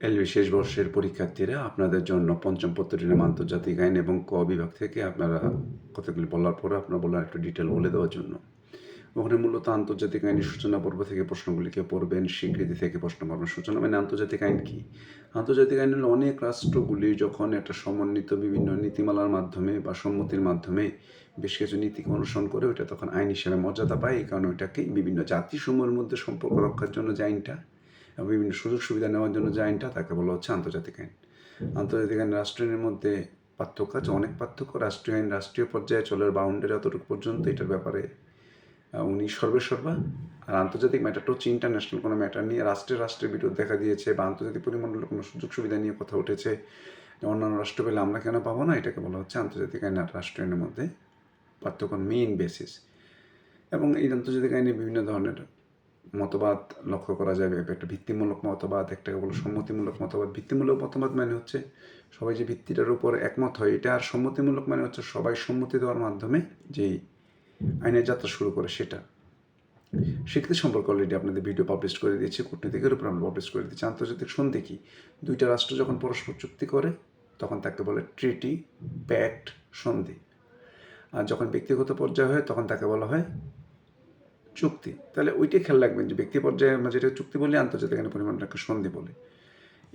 LB শেষ বর্ষের পরীক্ষার্থীরা, আপনাদের জন্য পঞ্চম পত্রের নাম আন্তর্জাতিক আইন এবং ক বিভাগ থেকে আপনারা কথাগুলি বলার পরে আপনারা বললেন একটু ডিটেল বলে দেওয়ার জন্য। ওখানে মূলত আন্তর্জাতিক আইনের সূচনা পর্ব থেকে প্রশ্নগুলিকে পড়বেন, স্বীকৃতি থেকে প্রশ্ন করবেন। সূচনা মানে আন্তর্জাতিক আইন কী? আন্তর্জাতিক আইন হলো অনেক রাষ্ট্রগুলি যখন একটা সমন্বিত বিভিন্ন নীতিমালার মাধ্যমে বা সম্মতির মাধ্যমে বেশ কিছু নীতিকে অনুসরণ করে, ওইটা তখন আইন হিসেবে মর্যাদা পায়। এই কারণে ওইটাকে বিভিন্ন জাতিসমূহের মধ্যে সম্পর্ক রক্ষার জন্য যে আইনটা এবং বিভিন্ন সুযোগ সুবিধা নেওয়ার জন্য যে আইনটা, তাকে বলা হচ্ছে আন্তর্জাতিক আইন। আন্তর্জাতিক আইন রাষ্ট্র আইনের মধ্যে পার্থক্য আছে, অনেক পার্থক্য। রাষ্ট্রীয় আইন রাষ্ট্রীয় পর্যায়ে চলে, বাউন্ডারি অতটুকু পর্যন্ত, এটার ব্যাপারে উনি সর্বেসর্বা। আর আন্তর্জাতিক ম্যাটারটা হচ্ছে ইন্টারন্যাশনাল কোনো ম্যাটার নিয়ে রাষ্ট্রের বিরোধ দেখা দিয়েছে বা আন্তর্জাতিক পরিমণ্ডলে কোনো সুযোগ সুবিধা নিয়ে কথা উঠেছে, অন্যান্য রাষ্ট্র পেলে আমরা কেন পাবো না, এটাকে বলা হচ্ছে আন্তর্জাতিক আইন আর রাষ্ট্র আইনের মধ্যে পার্থক্য, মেইন বেসিস। এবং এই আন্তর্জাতিক আইনে বিভিন্ন ধরনের মতবাদ লক্ষ্য করা যাবে। একটা ভিত্তিমূলক মতবাদ, একটাকে বলো সম্মতিমূলক মতবাদ। ভিত্তিমূলক মতবাদ মানে হচ্ছে সবাই যে ভিত্তিটার উপর একমত হয় এটা, আর সম্মতিমূলক মানে হচ্ছে সবাই সম্মতি দেওয়ার মাধ্যমে যেই আইনের যাত্রা শুরু করে সেটা। স্বীকৃতি সম্পর্কে অলরেডি আপনাদের ভিডিও পাবলিশ করে দিয়েছি, কূটনীতিকের উপর আমরা পাবলিশ করে দিচ্ছি। আন্তর্জাতিক সন্ধি কি? দুইটা রাষ্ট্র যখন পরস্পর চুক্তি করে তখন তাকে বলে ট্রিটি, প্যাক্ট, সন্ধি। আর যখন ব্যক্তিগত পর্যায়ে হয় তখন তাকে বলা হয় চুক্তি। তাহলে ওইটাই খেয়াল রাখবেন যে ব্যক্তি পর্যায়ে আমরা যেটা চুক্তি বলি, আন্তর্জাতিক আইনের পরিমাণটাকে সন্ধি বলে।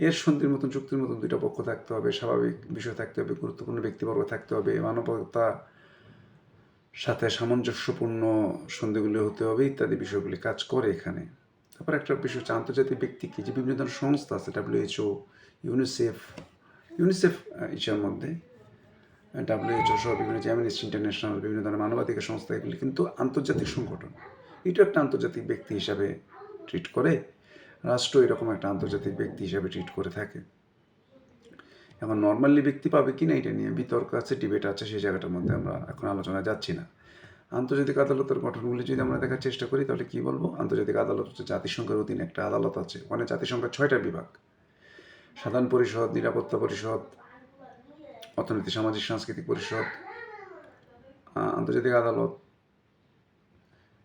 এর সন্ধির মতন, চুক্তির মতন দুইটা পক্ষ থাকতে হবে, স্বাভাবিক বিষয় থাকতে হবে, গুরুত্বপূর্ণ ব্যক্তিবর্গ থাকতে হবে, মানবতা সাথে সামঞ্জস্যপূর্ণ সন্ধিগুলি হতে হবে, ইত্যাদি বিষয়গুলি কাজ করে এখানে। তারপর একটা বিষয় হচ্ছে আন্তর্জাতিক ব্যক্তি কি, যে বিভিন্ন ধরনের সংস্থা আছে, WHO, ইউনিসেফ ইসের মধ্যে, WHO সহ বিভিন্ন, যে অ্যামনেস্টি ইন্টারন্যাশনাল, বিভিন্ন ধরনের মানবাধিকার সংস্থা, এগুলি কিন্তু আন্তর্জাতিক সংগঠন। এটা একটা আন্তর্জাতিক ব্যক্তি হিসাবে ট্রিট করে, রাষ্ট্র এরকম একটা আন্তর্জাতিক ব্যক্তি হিসাবে ট্রিট করে থাকে। এখন নর্মালি ব্যক্তি পাবে কি না এটা নিয়ে বিতর্ক আছে, ডিবেট আছে, সেই জায়গাটার মধ্যে আমরা এখন আলোচনায় যাচ্ছি না। আন্তর্জাতিক আদালতের গঠনগুলি যদি আমরা দেখার চেষ্টা করি তাহলে কী বলবো, আন্তর্জাতিক আদালত হচ্ছে জাতিসংঘের অধীনে একটা আদালত আছে। ওখানে জাতিসংঘের 6টা বিভাগ: সাধারণ পরিষদ, নিরাপত্তা পরিষদ, অর্থনীতি, সামাজিক, সাংস্কৃতিক পরিষদ, আন্তর্জাতিক আদালত,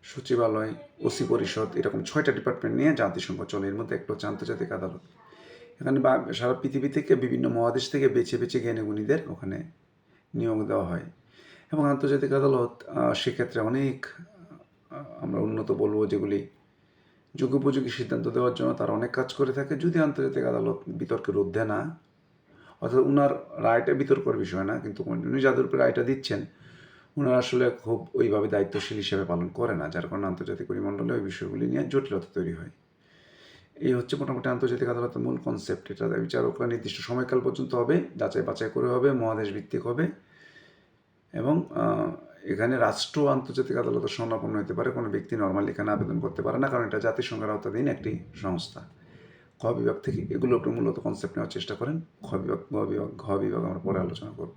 সচিবালয়, ওসি পরিষদ, এরকম 6টা ডিপার্টমেন্ট নিয়ে জাতিসংঘ চলে। এর মধ্যে একটা হচ্ছে আন্তর্জাতিক আদালত। এখানে সারা পৃথিবী থেকে বিভিন্ন মহাদেশ থেকে বেছে বেছে জ্ঞানীগুণীদের ওখানে নিয়োগ দেওয়া হয়। এবং আন্তর্জাতিক আদালত সেক্ষেত্রে অনেক আমরা উন্নত বলবো, যেগুলি যুগোপযোগী সিদ্ধান্ত দেওয়ার জন্য তারা অনেক কাজ করে থাকে। যদি আন্তর্জাতিক আদালত বিতর্কের ঊর্ধ্বে না, অর্থাৎ উনার রায়টা বিতর্কের বিষয় না, কিন্তু উনি যাদের উপরে রায়টা দিচ্ছেন ওনারা আসলে খুব ওইভাবে দায়িত্বশীল হিসেবে পালন করে না, যার কারণে আন্তর্জাতিক পরিমণ্ডলে ওই বিষয়গুলি নিয়ে জটিলতা তৈরি হয়। এই হচ্ছে মোটামুটি আন্তর্জাতিক আদালতের মূল কনসেপ্ট। এটা বিচারকরা নির্দিষ্ট সময়কাল পর্যন্ত হবে, যাচাই বাছাই করে হবে, মহাদেশ ভিত্তিক হবে, এবং এখানে রাষ্ট্র আন্তর্জাতিক আদালতের শরণাপন্ন হতে পারে, কোনো ব্যক্তি নর্মালি এখানে আবেদন করতে পারে না, কারণ এটা জাতিসংঘের আওতাধীন একটি সংস্থা। খ বিভাগ থেকে এগুলো একটু মূলত কনসেপ্ট নেওয়ার চেষ্টা করেন। খ বিভাগ, গ বিভাগ, ঘ বিভাগ আমরা পরে আলোচনা করব।